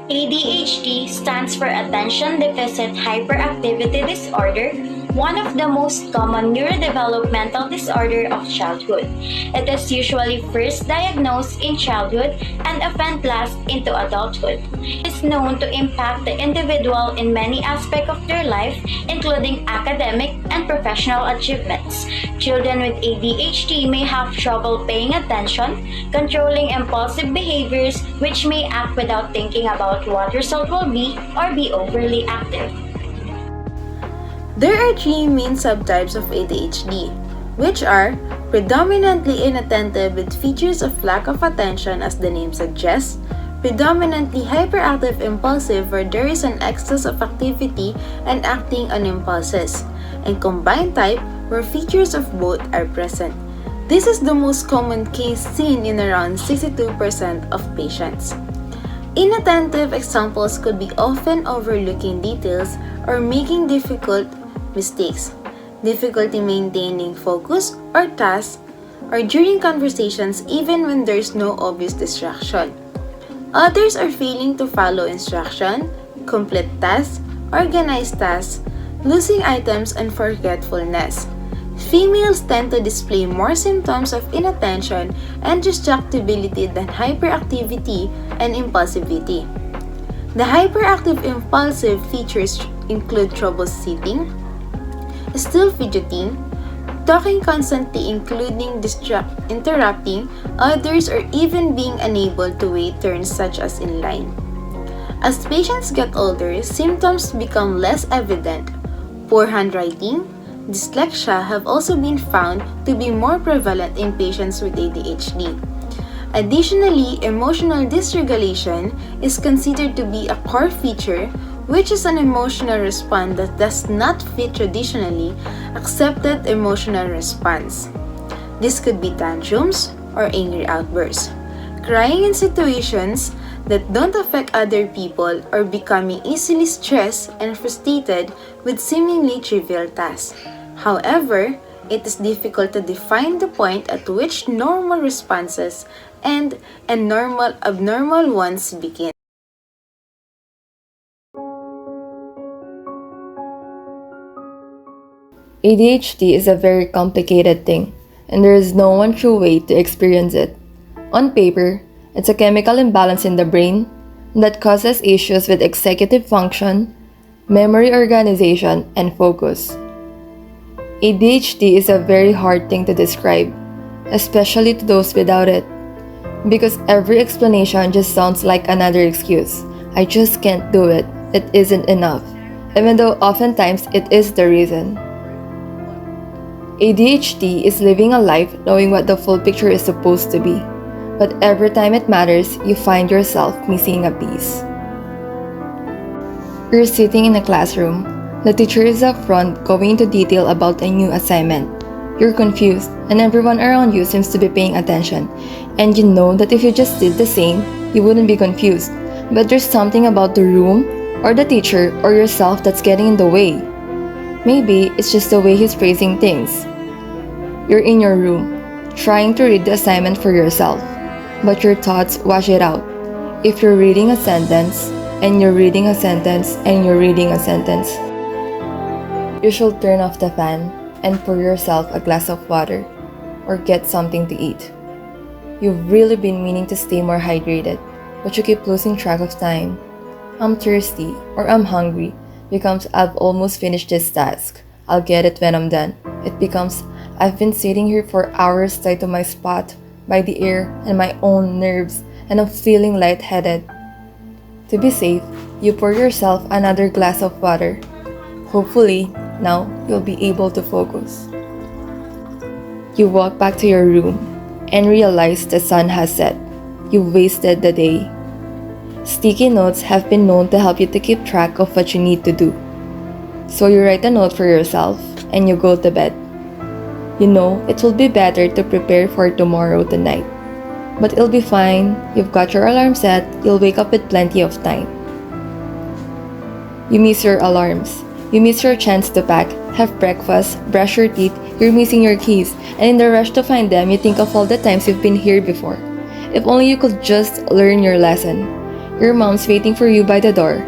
ADHD stands for Attention Deficit Hyperactivity Disorder, one of the most common neurodevelopmental disorder of childhood. It is usually first diagnosed in childhood and often lasts into adulthood. It is known to impact the individual in many aspects of their life, including academic and professional achievements. Children with ADHD may have trouble paying attention, controlling impulsive behaviors, which may act without thinking about what result will be, or be overly active. There are three main subtypes of ADHD, which are predominantly inattentive with features of lack of attention as the name suggests, predominantly hyperactive impulsive where there is an excess of activity and acting on impulses, and combined type where features of both are present. This is the most common case seen in around 62% of patients. Inattentive examples could be often overlooking details or making difficult mistakes, difficulty maintaining focus or tasks, or during conversations even when there is no obvious distraction. Others are failing to follow instruction, complete tasks, organize tasks, losing items, and forgetfulness. Females tend to display more symptoms of inattention and distractibility than hyperactivity and impulsivity. The hyperactive impulsive features include trouble sitting, still fidgeting, talking constantly including interrupting others or even being unable to wait turns such as in line. As patients get older, symptoms become less evident. Poor handwriting, dyslexia have also been found to be more prevalent in patients with ADHD. Additionally, emotional dysregulation is considered to be a core feature, which is an emotional response that does not fit traditionally accepted emotional response. This could be tantrums or angry outbursts, crying in situations that don't affect other people, or becoming easily stressed and frustrated with seemingly trivial tasks. However, it is difficult to define the point at which normal responses end and abnormal ones begin. ADHD is a very complicated thing, and there is no one true way to experience it. On paper, it's a chemical imbalance in the brain that causes issues with executive function, memory organization, and focus. ADHD is a very hard thing to describe, especially to those without it, because every explanation just sounds like another excuse. I just can't do it. It isn't enough, even though oftentimes it is the reason. ADHD is living a life knowing what the full picture is supposed to be, but every time it matters, you find yourself missing a piece. You're sitting in a classroom. The teacher is up front going into detail about a new assignment. You're confused, and everyone around you seems to be paying attention, and you know that if you just did the same, you wouldn't be confused. But there's something about the room, or the teacher, or yourself that's getting in the way. Maybe it's just the way he's phrasing things. You're in your room, trying to read the assignment for yourself, but your thoughts wash it out. If you're reading a sentence, and you're reading a sentence, and you're reading a sentence, you should turn off the fan and pour yourself a glass of water or get something to eat. You've really been meaning to stay more hydrated, but you keep losing track of time. I'm thirsty or I'm hungry becomes I've almost finished this task. I'll get it when I'm done. It becomes I've been sitting here for hours tied to my spot by the air and my own nerves, and I'm feeling lightheaded. To be safe, you pour yourself another glass of water. Hopefully, now you'll be able to focus. You walk back to your room and realize the sun has set. You wasted the day. Sticky notes have been known to help you to keep track of what you need to do. So you write a note for yourself and you go to bed. You know it will be better to prepare for tomorrow tonight. But it'll be fine. You've got your alarm set. You'll wake up with plenty of time. You miss your alarms. You miss your chance to pack, have breakfast, brush your teeth, you're missing your keys, and in the rush to find them, you think of all the times you've been here before. If only you could just learn your lesson. Your mom's waiting for you by the door.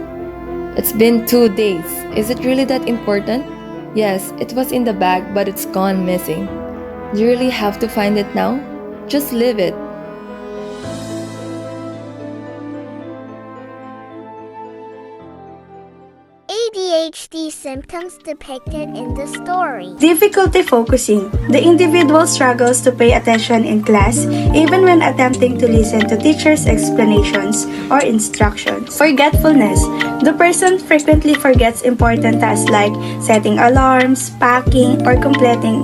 It's been 2 days. Is it really that important? Yes, it was in the bag, but it's gone missing. Do you really have to find it now? Just leave it. ADHD symptoms depicted in the story. Difficulty focusing. The individual struggles to pay attention in class even when attempting to listen to teachers' explanations or instructions. Forgetfulness. The person frequently forgets important tasks like setting alarms, packing, or completing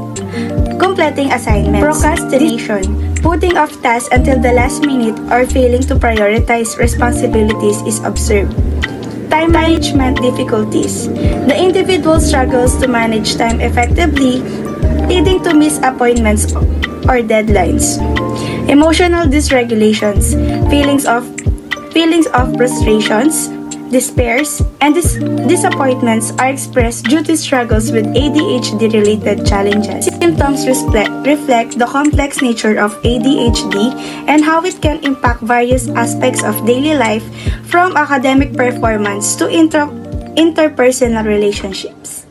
assignments. Procrastination. Putting off tasks until the last minute or failing to prioritize responsibilities is observed. Time management difficulties. The individual struggles to manage time effectively, leading to missed appointments or deadlines. Emotional dysregulations. Feelings of frustrations, despairs, and disappointments are expressed due to struggles with ADHD-related challenges. Symptoms reflect the complex nature of ADHD and how it can impact various aspects of daily life, from academic performance to interpersonal relationships.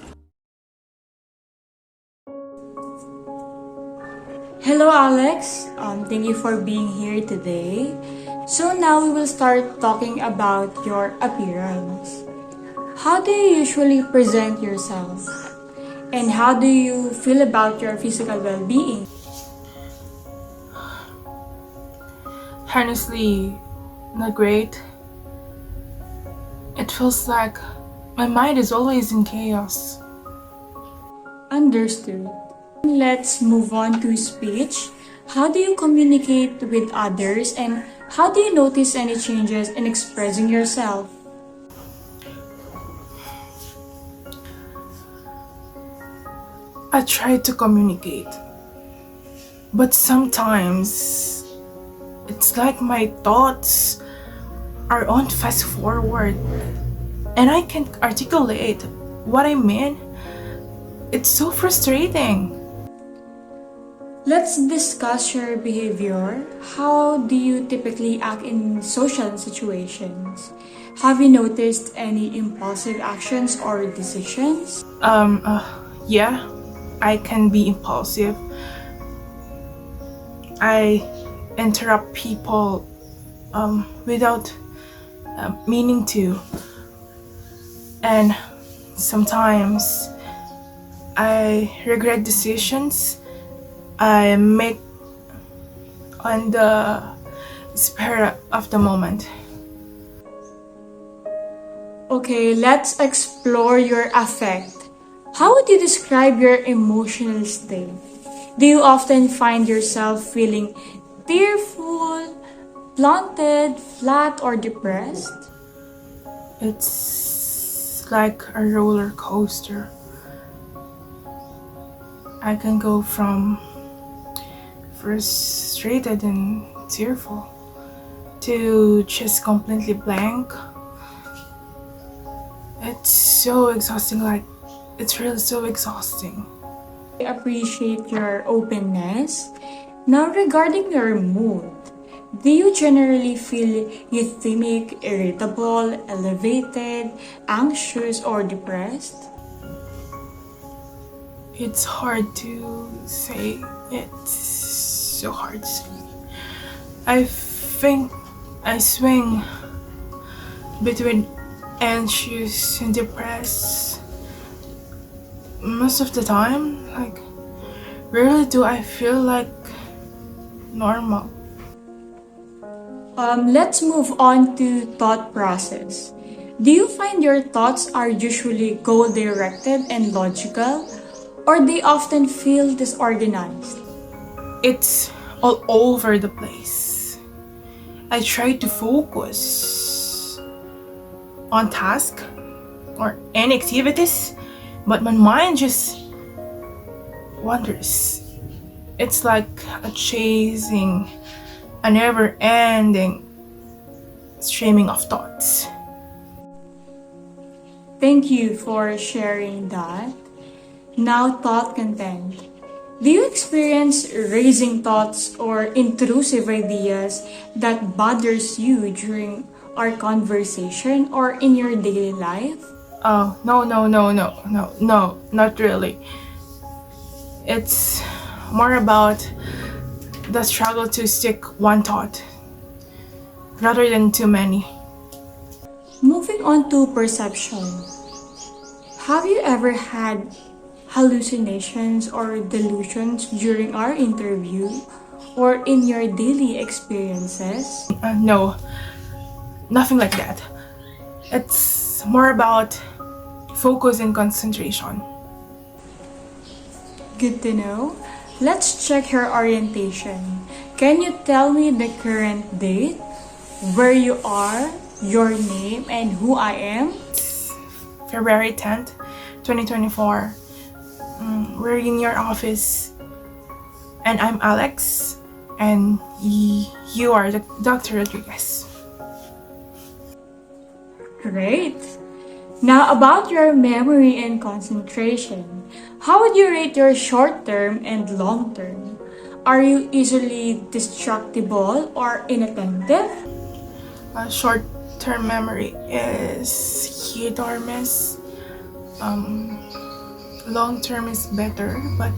Hello, Alex. Thank you for being here today. So now we will start talking about your appearance. How do you usually present yourself? And how do you feel about your physical well-being? Honestly, not great. It feels like my mind is always in chaos. Understood. Let's move on to speech. How do you communicate with others and how do you notice any changes in expressing yourself? I try to communicate, but sometimes it's like my thoughts are on fast forward and I can't articulate what I mean. It's so frustrating. Let's discuss your behavior. How do you typically act in social situations? Have you noticed any impulsive actions or decisions? Yeah, I can be impulsive. I interrupt people without meaning to, and sometimes I regret decisions I make on the spur of the moment. Okay, let's explore your affect. How would you describe your emotional state? Do you often find yourself feeling tearful, blunted, flat, or depressed? It's like a roller coaster. I can go from frustrated and tearful to just completely blank. It's so exhausting, it's really so exhausting. I appreciate your openness. Now, regarding your mood, do you generally feel euphemic, irritable, elevated, anxious, or depressed? It's hard to say. It's so hard to say. I think I swing between anxious and depressed most of the time. Rarely do I feel like normal. Let's move on to thought process. Do you find your thoughts are usually goal-directed and logical, or they often feel disorganized? It's all over the place. I try to focus on task or any activities, but my mind just wanders. It's like chasing a never-ending streaming of thoughts. Thank you for sharing that. Now, thought content. Do you experience racing thoughts or intrusive ideas that bothers you during our conversation or in your daily life? Oh, no, not really. It's more about the struggle to stick one thought rather than too many. Moving on to perception. Have you ever had hallucinations or delusions during our interview or in your daily experiences? No, nothing like that. It's more about focus and concentration. Good to know. Let's check her orientation. Can you tell me the current date, where you are, your name, and who I am? February 10th, 2024. We're in your office, and I'm Alex, and you are Dr. Rodriguez. Great. Now about your memory and concentration. How would you rate your short term and long term? Are you easily distractible or inattentive? Short-term memory is hit or miss. Long-term is better, but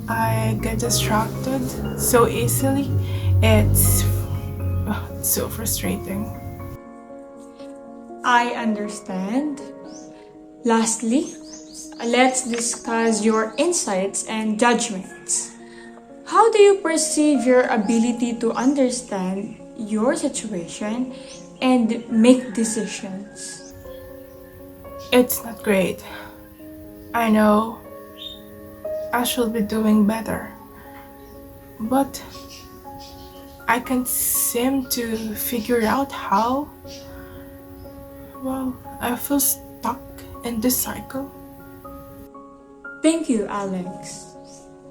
I get distracted so easily. It's so frustrating. I understand. Lastly, let's discuss your insights and judgments. How do you perceive your ability to understand your situation and make decisions? It's not great. I know I should be doing better, but I can't seem to figure out how. Well, I feel stuck in this cycle. Thank you, Alex.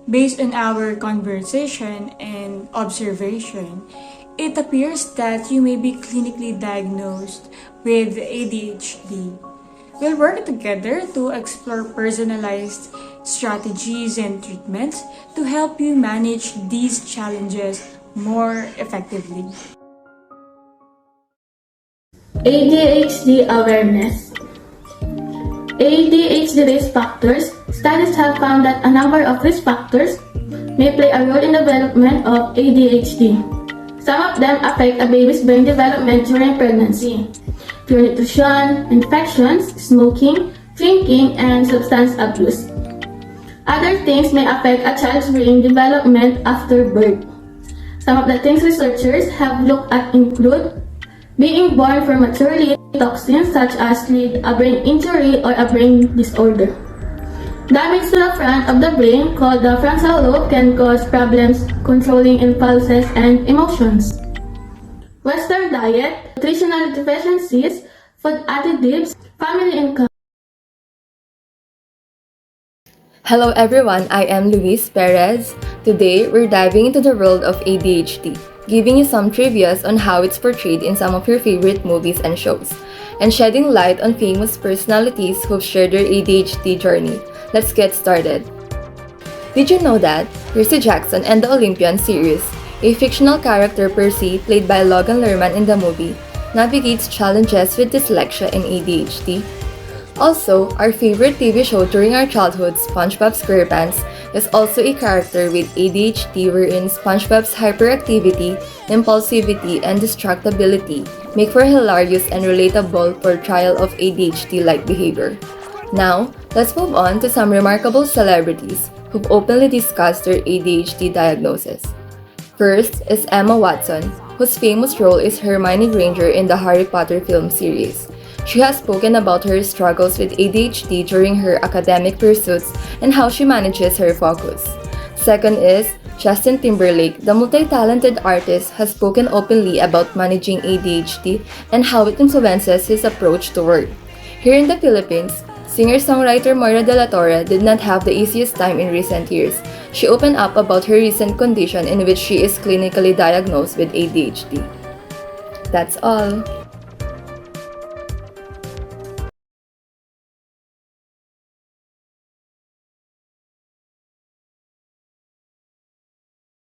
Based on our conversation and observation, it appears that you may be clinically diagnosed with ADHD. We'll work together to explore personalized strategies and treatments to help you manage these challenges more effectively. ADHD awareness. ADHD risk factors. Studies have found that a number of risk factors may play a role in the development of ADHD. Some of them affect a baby's brain development during pregnancy: pure nutrition, infections, smoking, drinking, and substance abuse. Other things may affect a child's brain development after birth. Some of the things researchers have looked at include being born prematurely, toxins such as lead a brain injury or a brain disorder. Damage to the front of the brain, called the frontal lobe, can cause problems controlling impulses and emotions. Western diet, nutritional deficiencies, food additives, family income. Hello everyone, I am Luis Perez. Today, we're diving into the world of ADHD, giving you some trivias on how it's portrayed in some of your favorite movies and shows, and shedding light on famous personalities who've shared their ADHD journey. Let's get started. Did you know that Percy Jackson and the Olympian series, a fictional character Percy played by Logan Lerman in the movie, navigates challenges with dyslexia and ADHD? Also, our favorite TV show during our childhood, SpongeBob SquarePants, is also a character with ADHD wherein SpongeBob's hyperactivity, impulsivity, and distractibility make for hilarious and relatable portrayal of ADHD-like behavior. Now, let's move on to some remarkable celebrities who've openly discussed their ADHD diagnosis. First is Emma Watson, whose famous role is Hermione Granger in the Harry Potter film series. She has spoken about her struggles with ADHD during her academic pursuits and how she manages her focus. Second is Justin Timberlake, the multi-talented artist, has spoken openly about managing ADHD and how it influences his approach to work. Here in the Philippines, singer-songwriter Moira De La Torre did not have the easiest time in recent years. She opened up about her recent condition in which she is clinically diagnosed with ADHD. That's all.